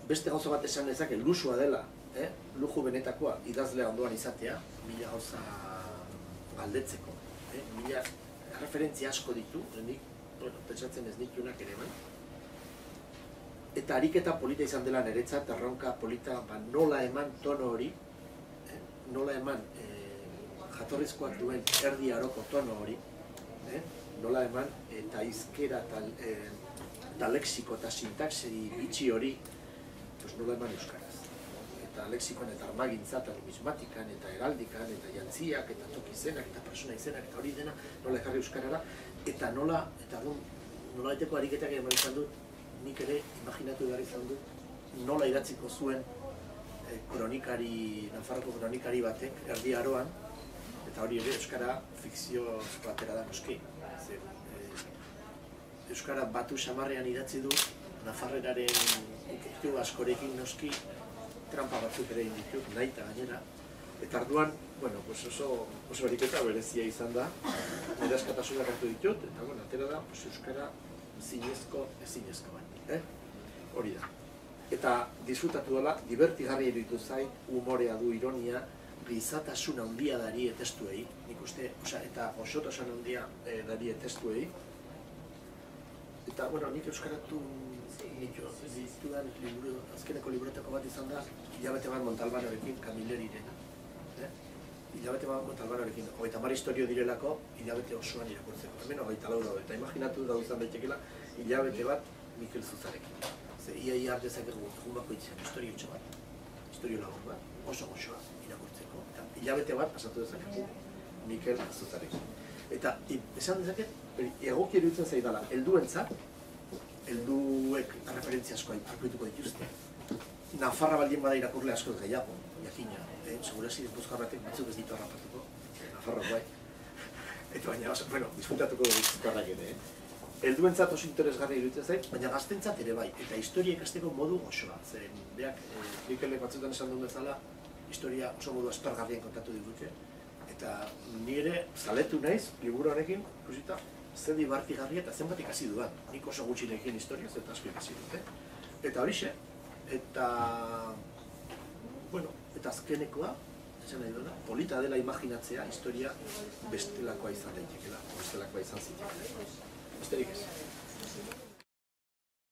beste gauza bat esan dezake, luxua dela, luxu benetakoa, idazlea ondoan izatea, mila gauza galdetzeko. Mila referentzia asko ditu, nik, pentsatzen ez ditunak ere bai. Eta ariketa polita izan dela niretzat, erronka polita, nola eman tono hori, nola eman jatorrizkoak duen erdi aroko tono hori, nola eman eta hizkera eta lexiko eta sintaxeri bitxi hori, nola eman euskaraz. Eta lexikoan eta armagintza eta numismatikan eta heraldikan eta jantziak eta toki izenak eta persona izenak eta hori dena nola ekarri euskarara eta nola eteko ariketak eman izan dut, nik ere imaginatu behar izan dut nola idatziko zuen Nafarroko kronikari batek erdi aroan, eta hori ere euskara fikzio batera da noski. Euskara batu samarrean idatzi du, Nafarreraren ukeitu askorekin noski trampa batzuk ere inditu, nahi eta gainera. Eta arduan, oso ariketa berezia izan da, nire askatasunak hartu ditut, eta atera da, euskara zinezko, ezinezko bat. Hori da. Eta disfrutatu dela, divertigarri iruditu zait, humorea du, ironia, gizatasun handia darie testuei, nik uste, eta osotasun handia darie testuei. Eta, nik euskaratu ditudan azkeneko liburotako bat izan da, hilabete bat Montalbanorekin, Camilleriren. Hilabete bat Montalbanorekin, 30 historio direlako, hilabete osoan irakurtzeko. Hemen 24 daude, eta imaginatu da izan daitekela, hilabete bat Mikel Zuzarekin. Ia dezakegu egun bako itzean, historio utxe bat, historio lagun bat, oso goxoa irakurtzeko. Eta hilabete bat pasatu dezakegu Mikel Zuzarekin. Eta esan dezaket, egoki iruditzen zaidala, helduentzat, helduek referentzia asko aurkituko dituzte. Nafarra baldin bada irakurle asko gehiago, jakina, segurasi Gipuzkoarratek batzuk ez ditu harrapatuko, Nafarroak bai. Eta baina, disfrutatuko dugu Gipuzkoarrak ere. Helduentzat oso interesgarri iruditzen zait, baina gaztentzat ere bai, eta historia ikasteko modu goxoa. Zeren, beak, Mikelek batzutan esan duen bezala, historia oso modu aspergarrien kontatu digute. Eta ni ere zaletu naiz, liburu honekin, ikusita, zer dibartigarria eta zenbat ikasi dudan. Nik oso gutxi nekin historia, eta asko ikasi dute. Eta horixe, eta azkenekoa, esan nahi duena, polita dela imaginatzea historia bestelakoa izan daitekela, bestelakoa izan zitekeela. Besterik ez.